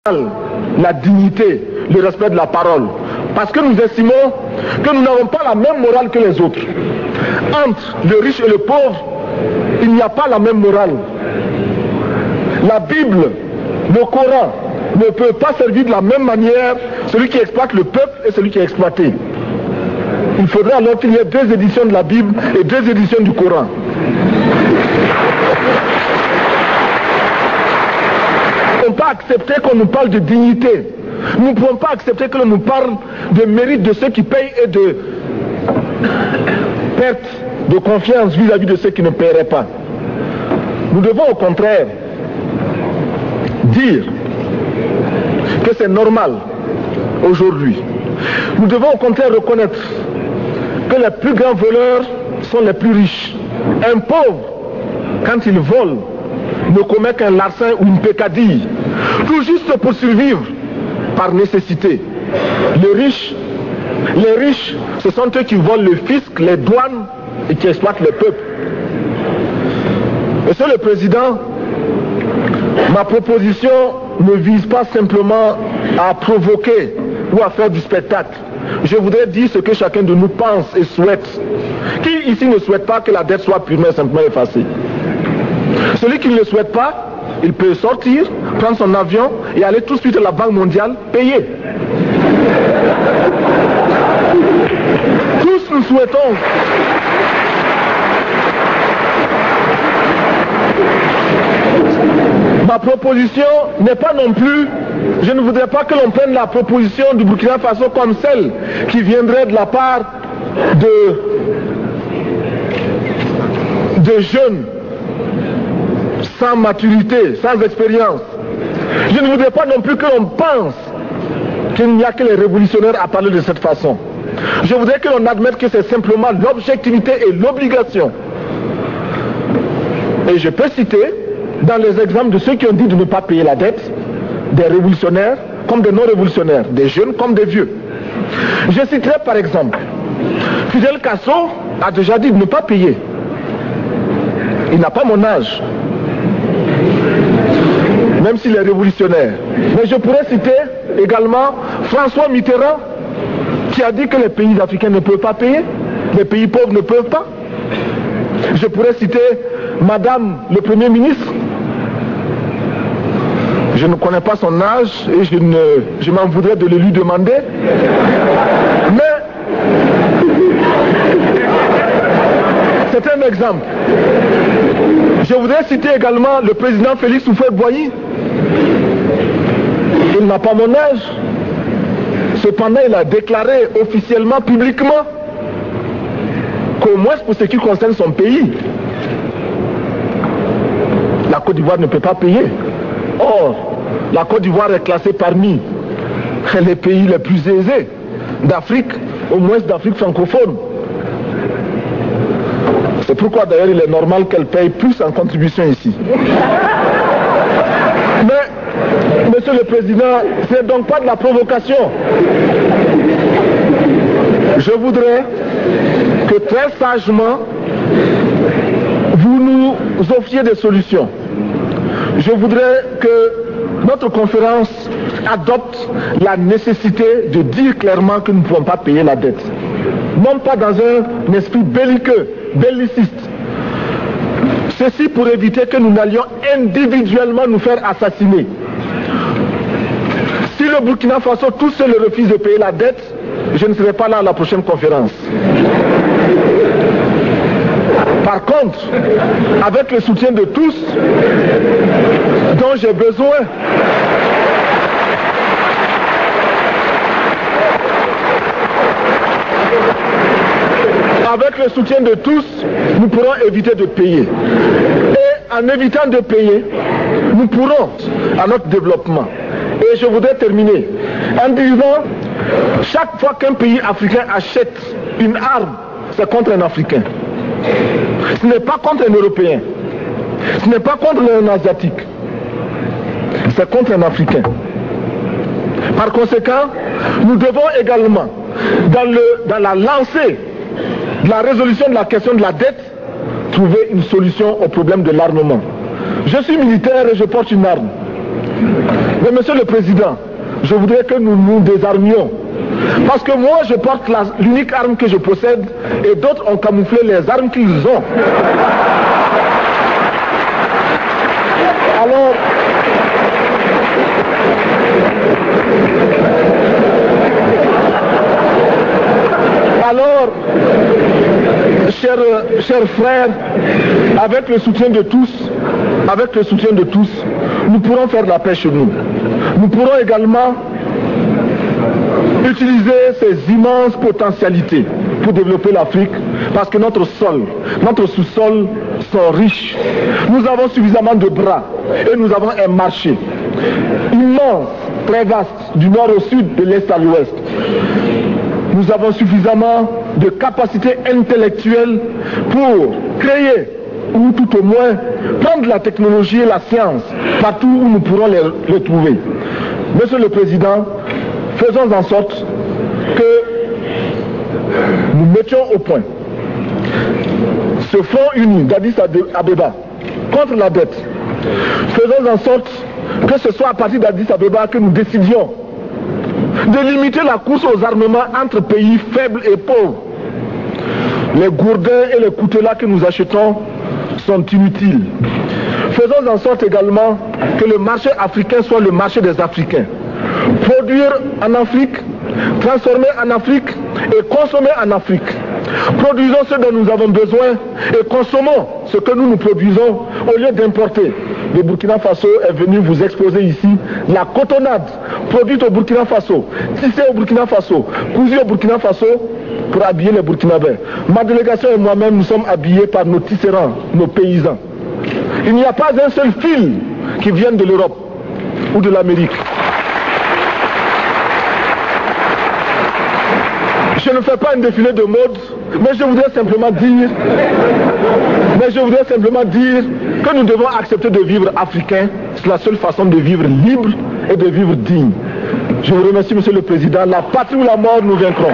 la dignité, le respect de la parole. Parce que nous estimons que nous n'avons pas la même morale que les autres. Entre le riche et le pauvre, il n'y a pas la même morale. La Bible, le Coran, ne peut pas servir de la même manière celui qui exploite le peuple et celui qui est exploité. Il faudrait alors qu'il y ait 2 éditions de la Bible et 2 éditions du Coran. Nous ne pouvons pas accepter qu'on nous parle de dignité. Nous ne pouvons pas accepter que l'on nous parle de mérite de ceux qui payent et de perte de confiance vis-à-vis de ceux qui ne paieraient pas. Nous devons au contraire dire que c'est normal aujourd'hui. Nous devons au contraire reconnaître que les plus grands voleurs sont les plus riches. Un pauvre, quand il vole, ne commet qu'un larcin ou une peccadille, tout juste pour survivre par nécessité. Les riches, ce sont eux qui volent le fisc, les douanes et qui exploitent le peuple. Monsieur le Président, ma proposition ne vise pas simplement à provoquer ou à faire du spectacle. Je voudrais dire ce que chacun de nous pense et souhaite. Qui ici ne souhaite pas que la dette soit purement et simplement effacée? Celui qui ne le souhaite pas, il peut sortir, prendre son avion et aller tout de suite à la Banque mondiale payer. Tous nous souhaitons ma proposition n'est pas non plus, je ne voudrais pas que l'on prenne la proposition du Burkina Faso comme celle qui viendrait de la part de jeunes sans maturité, sans expérience. Je ne voudrais pas non plus que l'on pense qu'il n'y a que les révolutionnaires à parler de cette façon. Je voudrais que l'on admette que c'est simplement l'objectivité et l'obligation. Et je peux citer dans les exemples de ceux qui ont dit de ne pas payer la dette, des révolutionnaires comme des non-révolutionnaires, des jeunes comme des vieux. Je citerai par exemple, Fidel Castro a déjà dit de ne pas payer. Il n'a pas mon âge, même s'il est révolutionnaire. Mais je pourrais citer également François Mitterrand, qui a dit que les pays africains ne peuvent pas payer, les pays pauvres ne peuvent pas. Je pourrais citer Madame le Premier ministre. Je ne connais pas son âge et je m'en voudrais de le lui demander. Mais c'est un exemple. Je voudrais citer également le président Félix Houphouët-Boigny. Il n'a pas mon âge. Cependant, il a déclaré officiellement, publiquement, qu'au moins pour ce qui concerne son pays, la Côte d'Ivoire ne peut pas payer. Or, la Côte d'Ivoire est classée parmi les pays les plus aisés d'Afrique, au moins d'Afrique francophone. C'est pourquoi d'ailleurs il est normal qu'elle paye plus en contribution ici. Mais, Monsieur le Président, ce n'est donc pas de la provocation. Je voudrais que très sagement, vous nous offriez des solutions. Je voudrais que notre conférence adopte la nécessité de dire clairement que nous ne pouvons pas payer la dette. Non pas dans un esprit belliqueux, belliciste. Ceci pour éviter que nous n'allions individuellement nous faire assassiner. Si le Burkina Faso tout seul refuse de payer la dette, je ne serai pas là à la prochaine conférence. Par contre, avec le soutien de tous, dont j'ai besoin, avec le soutien de tous, nous pourrons éviter de payer. Et en évitant de payer, nous pourrons à notre développement. Et je voudrais terminer en disant, chaque fois qu'un pays africain achète une arme, c'est contre un Africain. Ce n'est pas contre un Européen. Ce n'est pas contre un Asiatique. C'est contre un Africain. Par conséquent, nous devons également, dans la lancée de la résolution de la question de la dette, trouver une solution au problème de l'armement. Je suis militaire et je porte une arme. Mais Monsieur le Président, je voudrais que nous nous désarmions. Parce que moi, je porte l'unique arme que je possède et d'autres ont camouflé les armes qu'ils ont. Alors, chers frères, avec le soutien de tous, nous pourrons faire la paix chez nous. Nous pourrons également utiliser ces immenses potentialités pour développer l'Afrique, parce que notre sous-sol sont riches. Nous avons suffisamment de bras et nous avons un marché immense, très vaste, du nord au sud, de l'est à l'ouest. Nous avons suffisamment de capacités intellectuelles pour créer, ou tout au moins prendre la technologie et la science partout où nous pourrons les trouver. Monsieur le Président, faisons en sorte que nous mettions au point ce front uni d'Addis Abeba contre la dette. Faisons en sorte que ce soit à partir d'Addis Abeba que nous décidions de limiter la course aux armements entre pays faibles et pauvres. Les gourdins et les coutelas que nous achetons sont inutiles. Faisons en sorte également que le marché africain soit le marché des Africains. Produire en Afrique, transformer en Afrique et consommer en Afrique. Produisons ce dont nous avons besoin et consommons ce que nous produisons au lieu d'importer. Le Burkina Faso est venu vous exposer ici la cotonnade produite au Burkina Faso, tissée au Burkina Faso, cousue au Burkina Faso pour habiller les Burkinabés. Ma délégation et moi-même, nous sommes habillés par nos tisserands, nos paysans. Il n'y a pas un seul fil qui vienne de l'Europe ou de l'Amérique. Je ne fais pas un défilé de mode, mais je voudrais simplement dire que nous devons accepter de vivre africain. C'est la seule façon de vivre libre et de vivre digne. Je vous remercie, Monsieur le Président. La patrie ou la mort, nous vaincrons.